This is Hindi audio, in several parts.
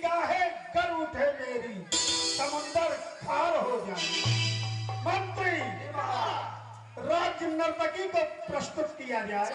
निगाहें गर उठे मेरी, समुंदर खार हो जाए। मंत्री, राज्य नर्तकी को प्रस्तुत किया जाए।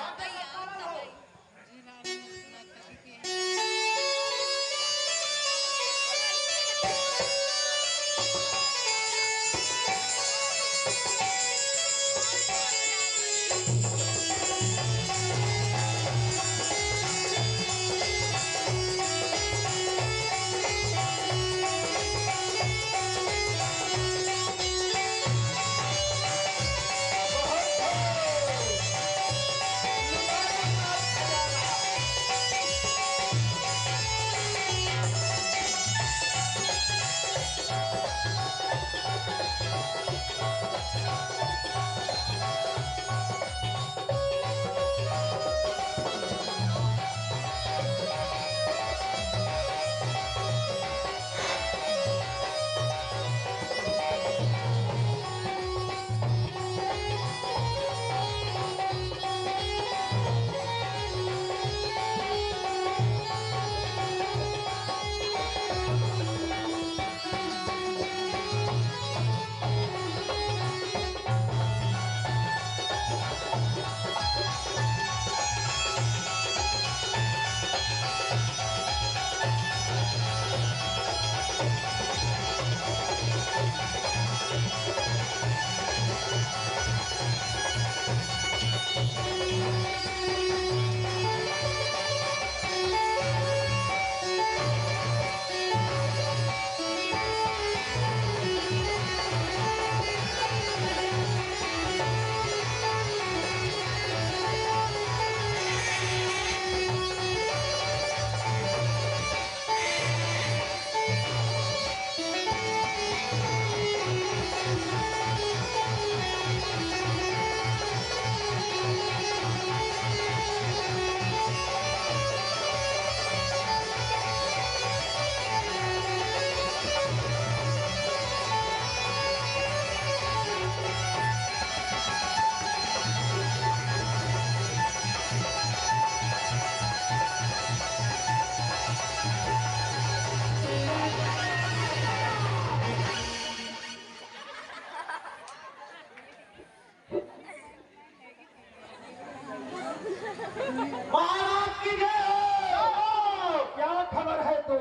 महाराज की जय हो। क्या खबर है तू?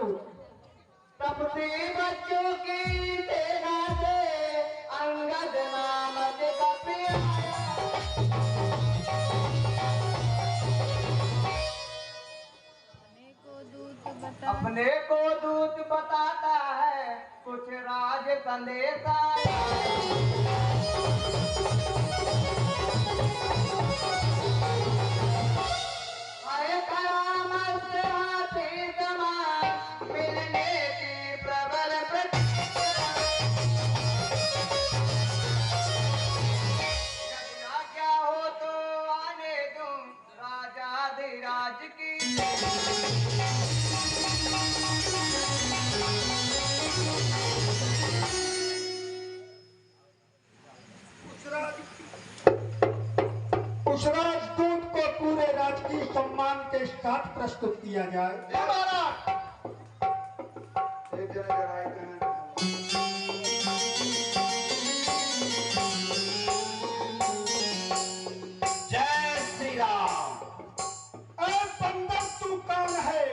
तपते बच्चों की सेना से अंगद नाम के कपि आया। अपने को दूत बताता है, कुछ राज संदेश आया। राज की उस राजदूत को पूरे राजकीय सम्मान के साथ प्रस्तुत किया जाए। जय श्री राम। अरे बंदर, तू कौन है?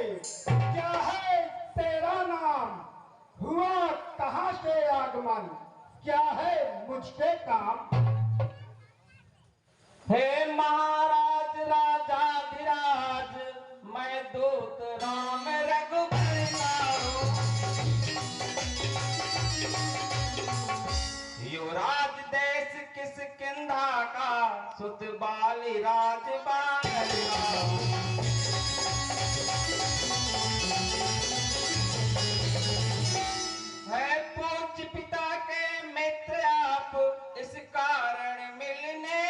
क्या है तेरा नाम? हुआ कहाँ से आगमन? क्या है मुझसे काम? हे महाराज राजाधिराज, मैं दूत राम रघुबर लाऊं। युवराज देश किस किंधा का, सुत बाली राज बांध लाऊं। है पूज्य पिता के मित्र आप, इस कारण मिलने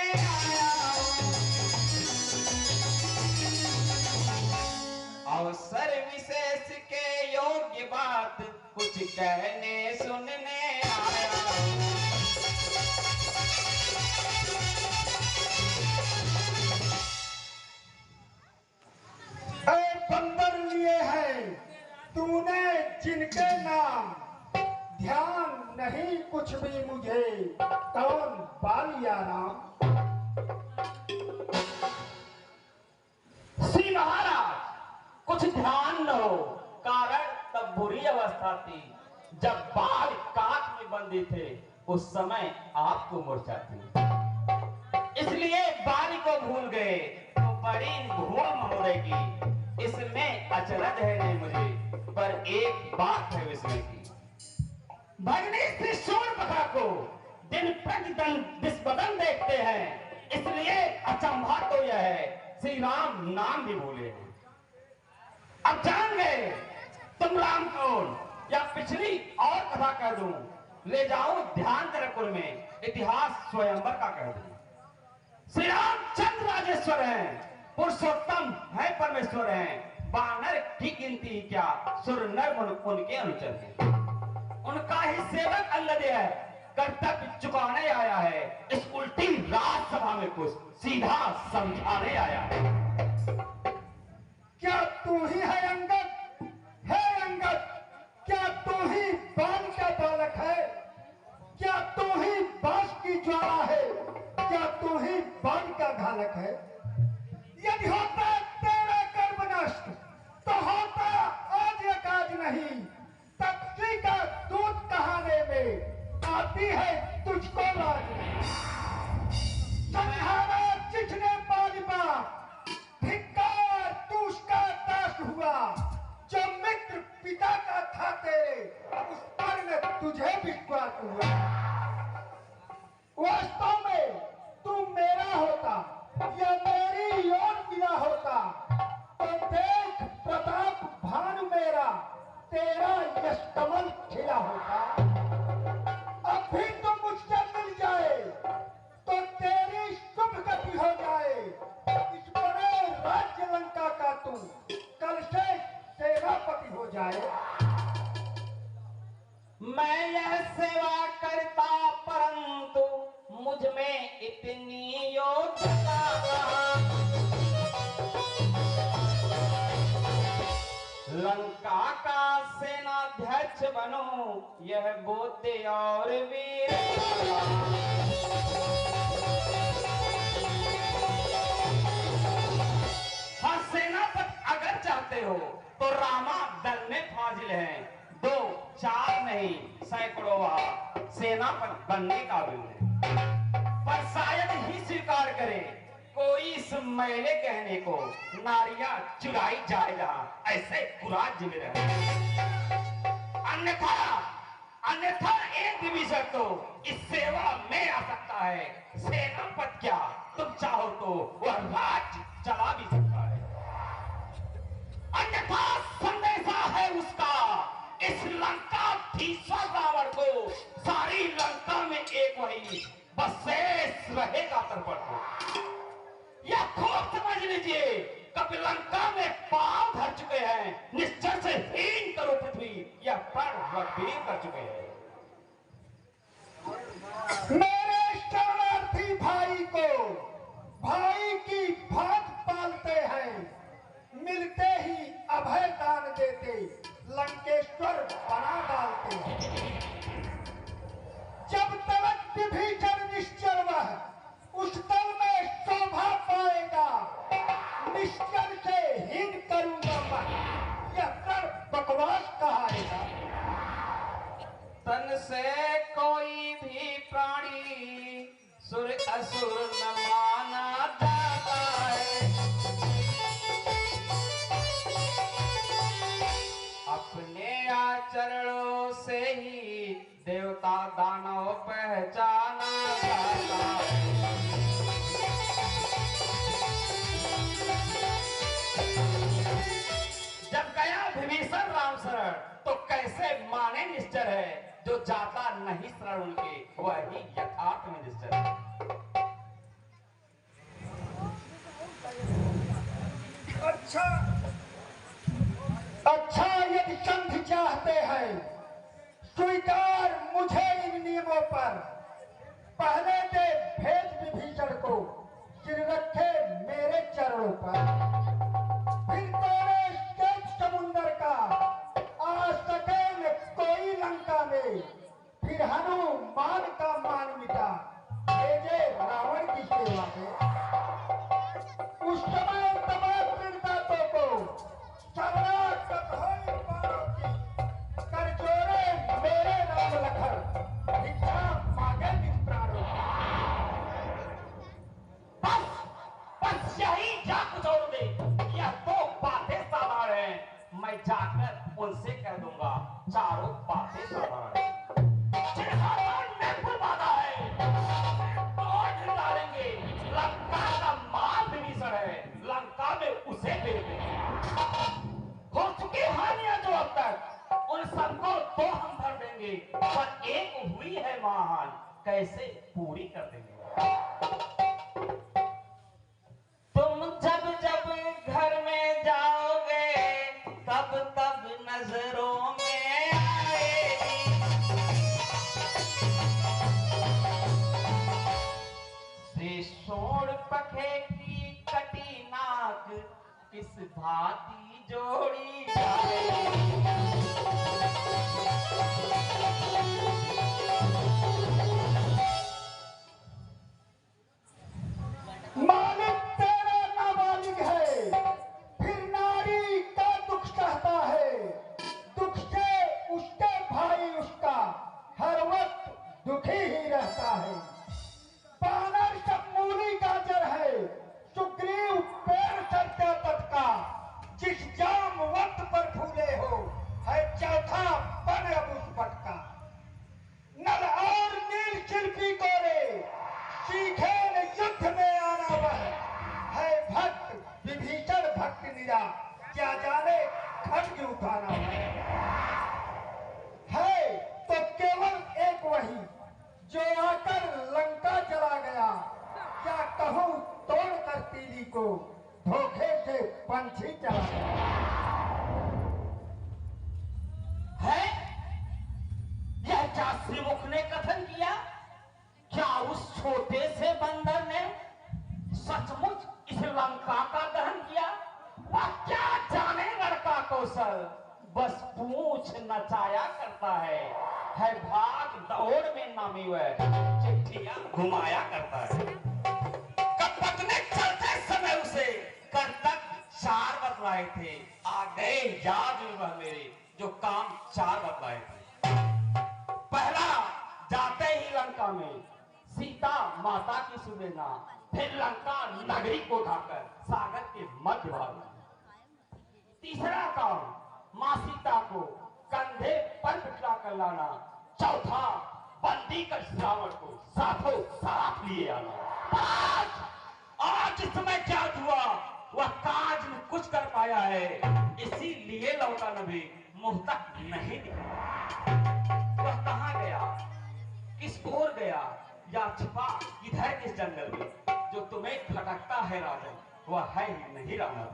अवसर विशेष के योग्य बात, कुछ कहने सुनने आया। बंदर लिए हैं तूने जिनके नाम ध्यान नहीं कुछ भी मुझे, कौन बालिया राम? श्री महाराज, कुछ ध्यान न हो, कारण तब बुरी अवस्था थी जब बाल काट में बंदी थे, उस समय आपको मूर्छा थी, इसलिए बाली को भूल गए। तो बड़ी भूल महोदय इसमें अचरज है नहीं मुझे, पर एक बात है विस्मय की। भगनी श्री शूर्पणखा को दिन प्रतिदिन विस्मरण देखते हैं, इसलिए अचंभा तो यह है श्री राम नाम भी भूले हैं। अब जान गए तुम राम कौन, या पिछली और कथा कह दूं, ले जाऊं ध्यान तरकुल में, इतिहास स्वयंवर का कह दूं। श्री रामचंद्र राजेश्वर हैं, पुरुषोत्तम है परमेश्वर हैं, वानर की गिनती क्या, सुर नर उनके अनुचर हैं। उनका ही सेवक अंगद है, कर्तव्य चुकाने आया है, इस उल्टी राजसभा में कुछ सीधा समझाने आया है। क्या तू ही है अंगद? है अंगद, क्या तू ही बाल का बालक है? क्या तू ही बांस की ज्वाला है? क्या तू ही बाल का घालक है? यदि होता तेरा कर्म नष्ट, तो होता आज एक आज नहीं, तपसी का दूध कहाने में आती है तुझको लाज। संहारा जिसने बालिबा, धिक्कार तू उसका दास हुआ, जो मित्र पिता का था तेरे, उस पर में तुझे विश्वास हुआ। वास्तव में तू मेरा होता या मेरी ओर मिला होता, तो देख प्रताप भानु मेरा, तेरा यश कमल खिला होता। अब भी तो मुझसे मिल जाए तो तेरी शुभ गति हो जाए। इस बड़े राज्य लंका का तू कल से सेनापति हो जाए। मैं यह सेवा करता, परंतु मुझ में इतनी योग्यता, लंका का सेनाध्यक्ष बनो, यह बुद्धि और वीर। हाँ सेनापति अगर चाहते हो तो रामा दल में फाजिल हैं, 2 4 नहीं सैकड़ों वहां सेनापति बनने काबिल है, पर शायद ही स्वीकार करे कोई इस मैले कहने को, नारियां चुराई जाए जहां ऐसे कुराज में रहे। अन्यथा अन्यथा एक विषय तो इस सेवा में आ सकता है, सेनापति क्या तुम चाहो तो वह राज्य चला भी सकता है। अन्यथा संदेशा है उसका इस लंका धीश्वर रावण को, सारी लंका में एक वही बस शेष रहेगा तरपट को। यह खूब समझ लीजिए, कभी लंका में पांव धर चुके हैं, निश्चय से हीन करो पृथ्वी, यह प्रण कर चुके हैं। मेरे शरणार्थी भाई को भाई की भांत पालते हैं, मिलते ही अभय दान देते, लंकेश्वर बना डालते हैं। जब तक विभीषण निश्चल वह उस दल में शोभा पाएगा, निश्चल से हीन करूंगा मैं, यह कर बकवास कहाएगा। तन से कोई भी प्राणी सुर असुर न माना जाता है, अपने आचरणों से ही देवता दानव पहचाना जाता है। जब गया विभीषण राम शरण, तो कैसे माने निश्चर है, जो जाता नहीं शरण उनके वही यथार्थ में निश्चर है। अच्छा यदि संधि चाहते हैं, स्वीकार मुझे इन नियमों पर। पहले दे भेज विभीषण को, सिर रखे मेरे चरणों पर, फिर तेरे श्वेत समुंदर का कैसे पूरी कर देंगे? तुम जब जब घर में जाओगे तब तब नजरों में आएगी। शोर पखे की कटी नाक किस भांति जोड़ी जाएगी। मालिक तेरा नाबालिग है, फिर नारी का दुख सहता है। दुख से उसके भाई उसका हर वक्त दुखी ही रहता है। बानर सब मूली गाजर है, सुग्रीव पेड़ चढ़ता तटका। जिस जाम वक्त पर फूले हो है चौथा बन अब उस पटका। नल और नील शिल्पी कोरे सीखे न युद्ध में आना वह है भक्त विभीषण भक्त निरा। क्या जाने खड्ग उठाना है तो केवल एक वही जो आकर लंका चला गया। क्या कहूँ तोड़ कर तीली को धोखे से पंछी चला गया है। यह क्या श्रीमुख ने कथन किया? क्या उस छोटे से बंदर ने सचमुच इस लंका का दहन किया? वह क्या जाने लड़का कौशल, बस पूंछ नचाया करता है भाग दौड़ में नामी वह चिट्ठियां घुमाया करता है। कपट ने चलते समय उसे कर तक 4 बतलाए थे, आ गए याद में वह मेरे जो काम 4 बतलाए थे। पहला, जाते ही लंका में सीता माता की सुनेना, फिर लंका नगरी को ढाकर सागर के मध्य भाग में। तीसरा काम, मां सीता को कंधे पर बिठा कर लाना। चौथा, बंदी कर रावण को साथों साथ लिए आना। आज इस समय क्या हुआ वह काज में कुछ कर पाया है, इसीलिए लौटा नबी मुंह तक नहीं निकला। वह कहां गया, किस ओर गया, या छिपा इधर किस जंगल में? जो तुम्हें खटकता है राजन, वह है ही नहीं रावण।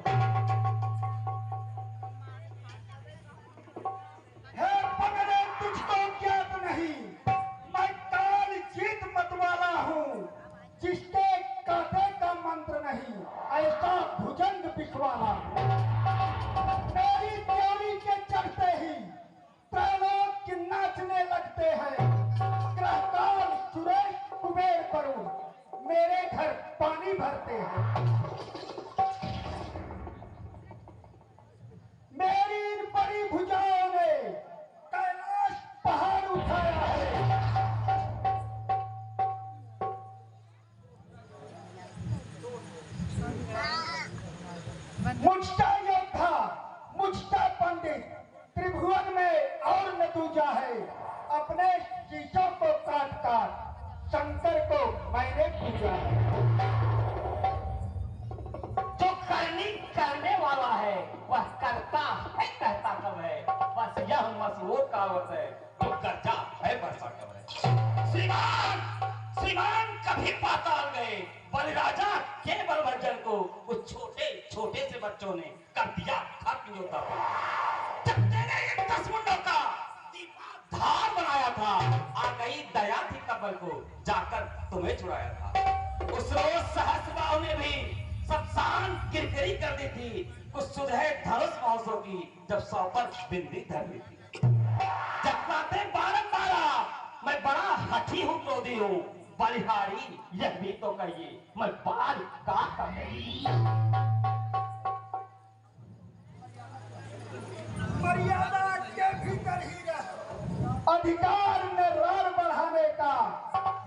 है पगड़े तुझको ज्ञात नहीं, मैं काल जीत मत वाला हूँ। जिसके कांटे का मंत्र नहीं, ऐसा भुजंग पिछवाला। मेरी त्योरी के चढ़ते ही त्रैलोक के नाचने लगते हैं। ग्रहकाल सुरेश कुबेर करूं मेरे घर पानी भरते हैं। मेरी इन बड़ी भुजाओं ने कैलाश पहाड़ उठाया है। मुझसा योद्धा, मुझसा पंडित त्रिभुवन में और न दूजा है। अपने शीशों को काट काट शंकर को मैंने पूजा है। जो करनी करने वाला है वह करता है, कहता कब है। बस यह मशहूर कहावत है, जो कर्जा है बरसा कब है। श्रीमान कभी पाताल गए, बलिराजा के बलभद्र को उस छोटे छोटे से बच्चों ने कर दिया खत्म योद्धा। जब तेरे ये 10 मुंडों का धार बनाया था, आ गई दया थी कबल को जाकर तुम्हें छुड़ाया था। उस रोज सहस्रबाहु ने भी सब शान किरकिरी कर दी थी। कुछ सुधे धनुष महोत्सव की जब 100 पर बिंदी धर ली थी। जब कहते 12 मैं बड़ा हठी हूँ, क्रोधी हूँ, बलिहारी यह भी तो कहिए मैं बाल काट कर मर्यादा के भीतर ही रह। अधिकार में रार बढ़ाने का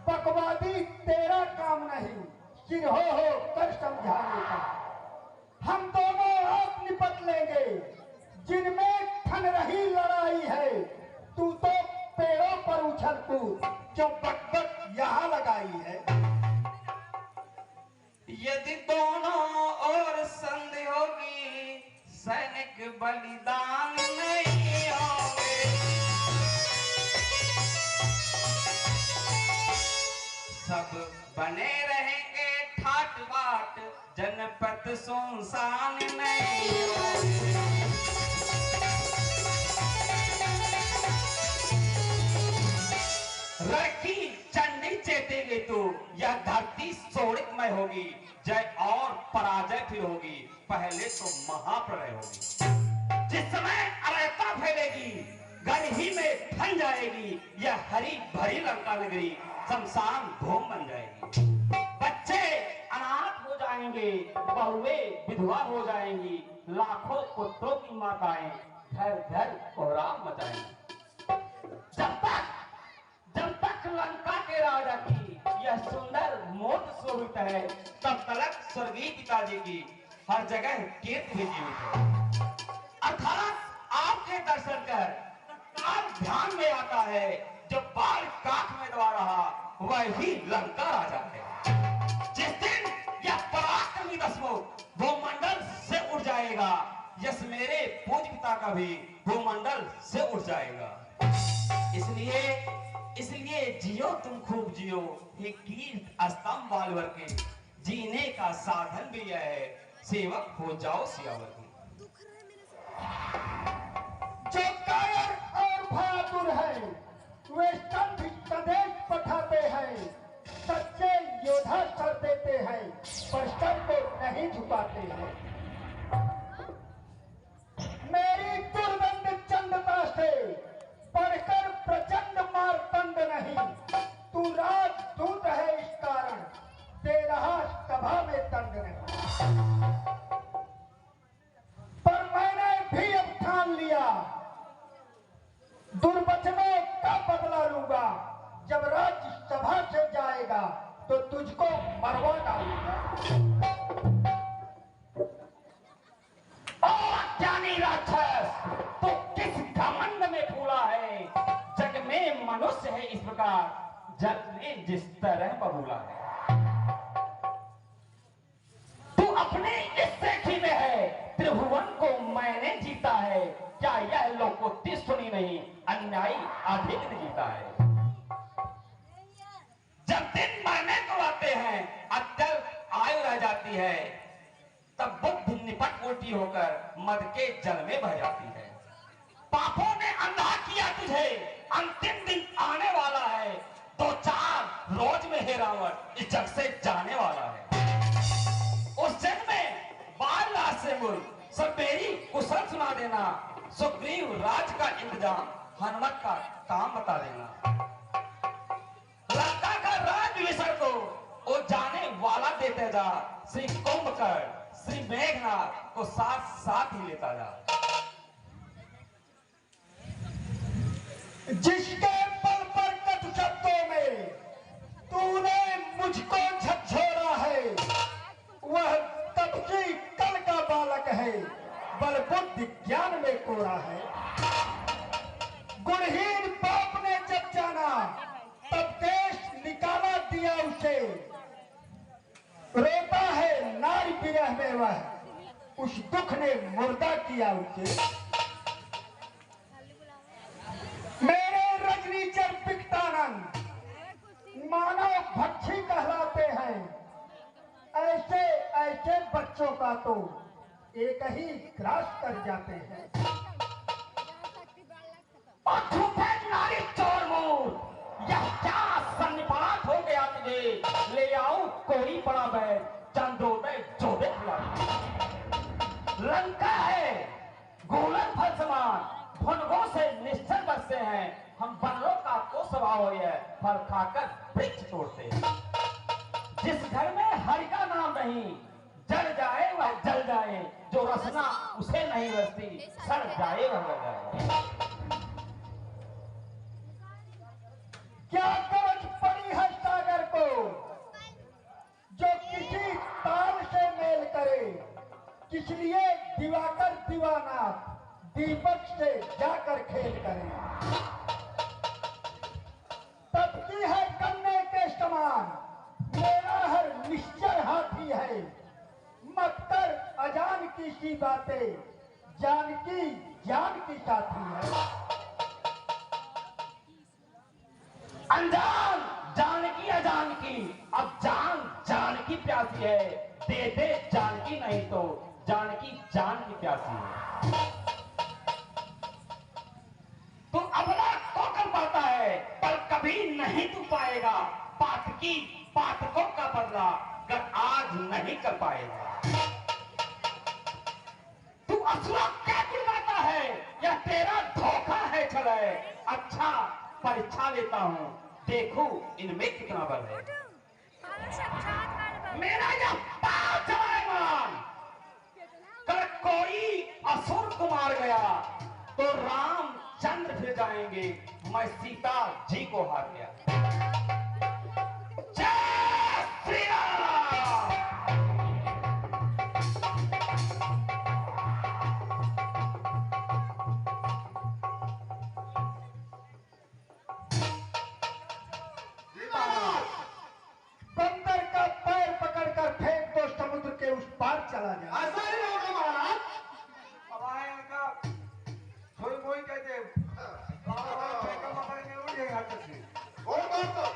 बकवादी तेरा काम नहीं, सिर हो कर समझाने का। हम दोनों आप निपट लेंगे, जिनमें ठन रही लड़ाई है। तू तो पेड़ों पर उछल कूद जो बकबक यहाँ लगाई है। यदि दोनों ओर संधि होगी, सैनिक बलिदान नहीं होंगे। सब बने रहेंगे ठाट बाट, जनपद सुनसान नहीं होगी। लड़की चंडी चेतेगी तू, यह धरती सोड़ितमय होगी। जय और पराजय फिर होगी, पहले तो महाप्रलय होगी। जिस समय अराजकता फैलेगी, घर ही में ढल जाएगी यह हरी भरी लंका नगरी, शमशान भूमि बन जाएगी। बच्चे अनाथ हो जाएंगे, बहुएं विधवा हो जाएंगी, लाखों पुत्रों की माताएं घर घर कोहराम मचाएंगी। जब तक लंका के राजा की यह सुंदर मूर्त शोभित है, तब तक स्वर्गीय पिताजी की हर जगह कीर्ति भी जीवित है। अर्थात आपके दर्शन कर काल ध्यान में आता है, जो बाल काख में दबा रहा वही लंका राजा है। जिस दिन यह पराक्रमी दशमुख भूमंडल से उड़ जाएगा, यस मेरे पूज पिता का भी भूमंडल से उड़ जाएगा। इसलिए जियो तुम खूब जियो, हे कीर्त स्तंभ बालवर के, जीने का साधन भी यह है, सेवक हो जाओ सियावर के। जो कायर और बहादुर है वे संधि संदेश पठाते हैं, सच्चे योद्धा सर देते हैं पर सर को नहीं झुकाते हैं। मेरी दुर्गंध चंदता से बढ़कर प्रचंड मारतंड नहीं, तू राजदूत है इस कारण दे रहा सभा में दंड नहीं। पर मैंने भी अब ठान लिया, दुर्वचनों का बदला लूंगा। जब राज्यसभा से जाएगा तो तुझको मरवा डालूंगा। ज्ञानी राक्षस, तो किस घमंड में फूला है, जग में मनुष्य है इस प्रकार, जग में जिस तरह बबूला है। तू अपने इस सेठी में है, त्रिभुवन को मैंने जीता है, क्या यह लोकोक्ति सुनी नहीं, अन्यायी अधिक जीता है। जब दिन मरने को आते हैं, अत्यल्प आयु रह जाती है, तब बुद्धि निपट उल्टी होकर मद के जल में बह जाती है। पापों ने अंधा किया तुझे, अंतिम दिन आने वाला है, 2-4 रोज में हे रावण इस जग से जाने वाला है। उस जग में बाल राज से मुल सब मेरी कुशल सुना देना, सुग्रीव राज का इंतजाम हनुमत का काम बता देना। लंका का राज विषय को वो जाने वाला देते जा, श्री कुंभकर्ण श्री मेघनाथ को साथ साथ ही लेता जा। जिसके बल पर कटु शब्दों में तूने मुझको झकझोरा है, वह तब की कल का बालक है, बल बुद्धि ज्ञान में कोरा है। गुणहीन बाप ने जब जाना, तब देश निकाला दिया उसे, रोता है नारी विरह में वह, उस दुख ने मुर्दा किया उसे। मेरे रजनीचर पिकटानंद मानव भक्षी कहलाते हैं, ऐसे ऐसे बच्चों का तो एक ही ग्रास कर जाते हैं। और झूठे नारी चोर मूर्ख, यह क्या सन्निपात हो गया तुझे, ले आओ कोई बड़ा बैठ, चंद्रोदय जोड़े खिला। लंका है गोलन फल समान, भुनगों से निश्चल बसते हैं, हम बनरों का तो स्वभाव है, फल खाकर वृक्ष तोड़ते हैं। जिस घर में हरि का नाम नहीं, जल जाए वह जल जाए, जो रसना उसे नहीं रसती, सड़ जाए वह गल जाए। क्या गरज पड़ी है सागर को, जो किसी ताल से मेल करे, किस लिए दिवाकर दीवाना दीपक से जाकर खेल करे। तब की है कन्ने के समान मेरा हर निश्चय हाथी है, मत कर अजान की सी बातें, जानकी जान की साथी है। अनजान जानकी अजानकी, अब जानकी प्यासी है, दे दे जानकी, नहीं तो जानकी जानकी प्यासी है। तू अपना को कर पाता है पर कभी नहीं तू पाएगा पातकों का बदला, अगर आज नहीं कर पाएगा। तू असुरा क्या गुड़गाता है, यह तेरा धोखा है छलय। अच्छा परीक्षा लेता हूँ, देखो इनमें कितना बल है। मेरा यह पाँव जवान कर कोई असुर को मार गया तो रामचंद्र फिर जाएंगे, मैं सीता जी को हार गया। जय श्री राम। बंदर का पैर पकड़कर फेंक दो समुद्र के उस पार चला जाए। ऐसा ही होगा महाराज। अब आएगा थोड़ी मोई कहते फेंका मकान में उड़ जाएगा हाथ से। और बात तो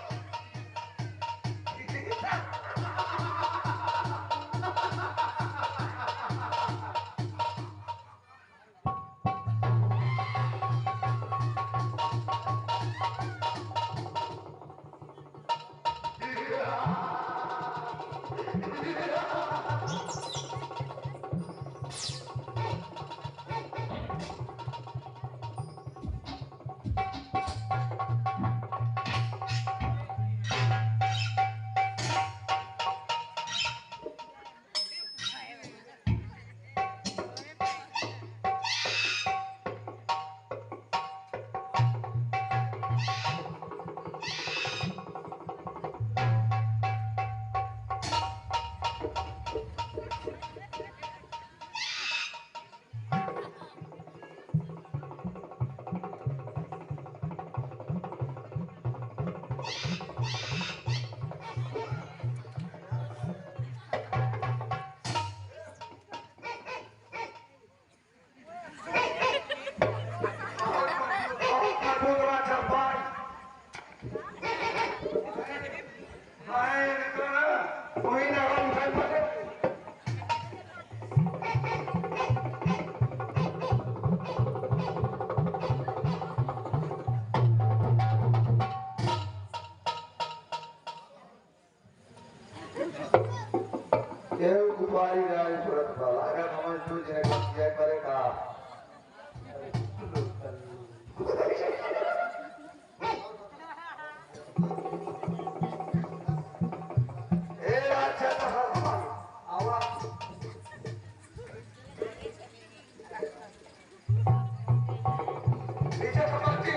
कुमारी राय सूरत लागा समझ तू जय करेगा। ए राजा आवा नीचे समाप्ति।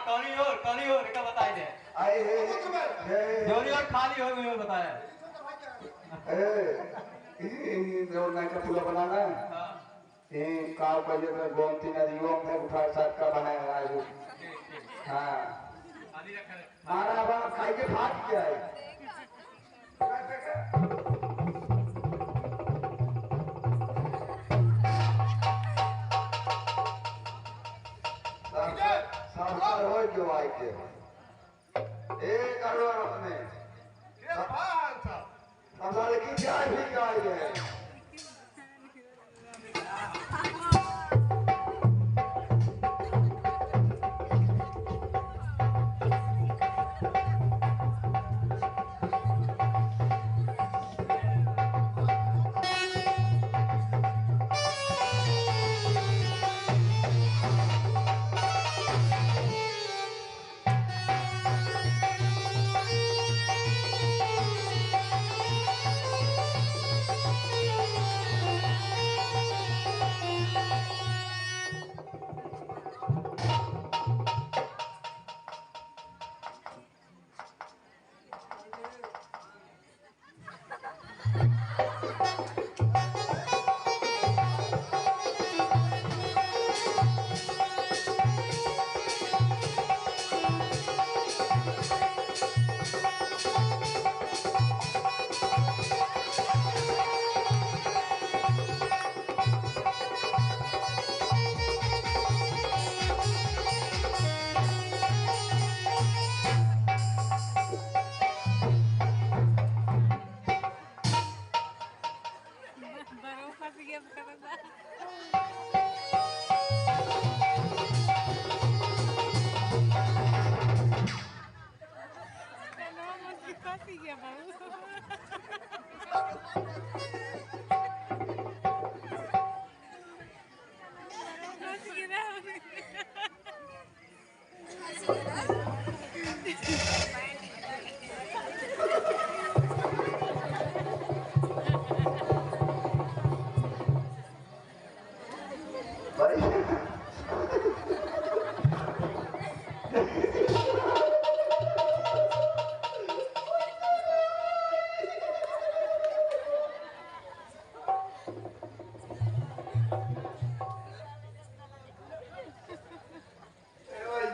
कौनी हो क्या बताए दे आए हे जोनी और खाली हो गई बताया ए जोर ना का पुला बनाना ए काव का जो गोमती नदियों में उठा साथ का बनाया है। हां मारा बाप खाई के फाट गया है। सरकार हो जो आई के एक करोड़ अपने क्या बात था अब लड़की चाय भी गाय है।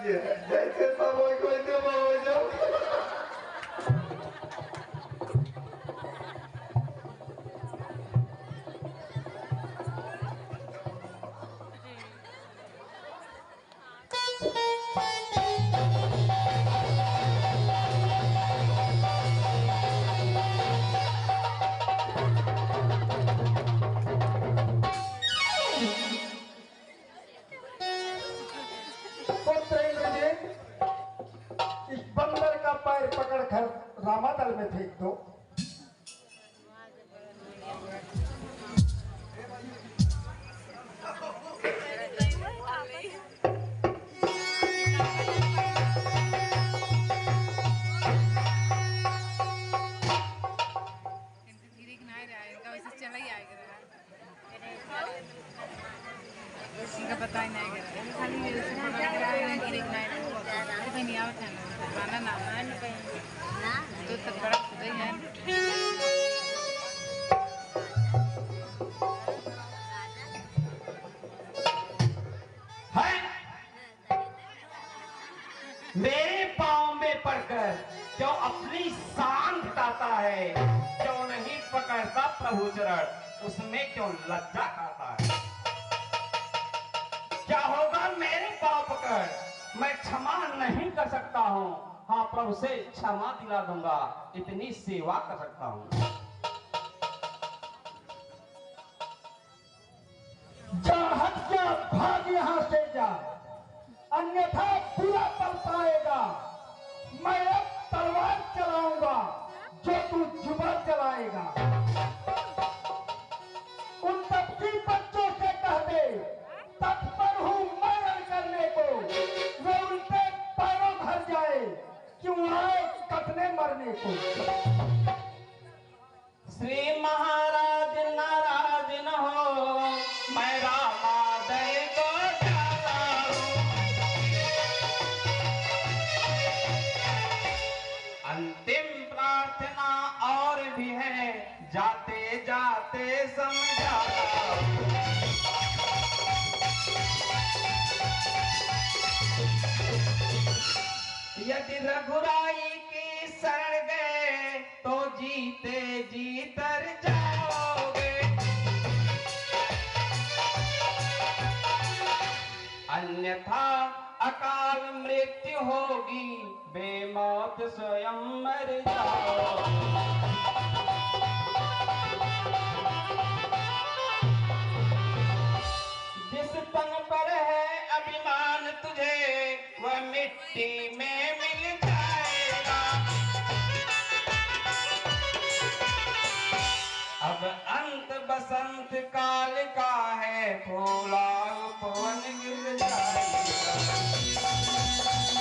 जैसे बाबू को तो बाबू जाओ इस बंदर का पैर पकड़ कर रामादल में फेंक दो। इनका पता ही नहीं खाली नहीं आवत है ना तो तब बड़ा खुदा ही है। मेरे पाँव में पड़कर क्यों अपनी शान घटाता है, क्यों नहीं पकड़ता प्रभु चरण, उसमें क्यों लज्जा खाता है। क्या होगा मेरे पाँव पकड़, मैं क्षमा नहीं कर सकता हूँ। हाँ प्रभु से क्षमा दिला दूंगा, इतनी सेवा कर सकता हूँ। जा हट जा, भाग यहाँ से जा, अन्यथा बुरा पल पाएगा। मैं अब तलवार चलाऊंगा जो तू जुबान चलाएगा। उन तबकी बच्चों से कह दे तत्पर हूँ मरण करने को, वे उनके पैरों भर जाए, क्यों आए कटने मरने को। श्री महाराज नाराज न हो, मैं रामादय को डाला हूँ। अंतिम प्रार्थना और भी है, जाते जाते समझा हूँ। यदि रघुराई की शरण गए तो जीते जी तर जाओगे, अन्यथा अकाल मृत्यु होगी, बेमौत स्वयं मर जाओगे। जिस तन पर है अभिमान तुझे, वह मिट्टी में मिल जाएगा। अब अंत बसंत काल का है, फूला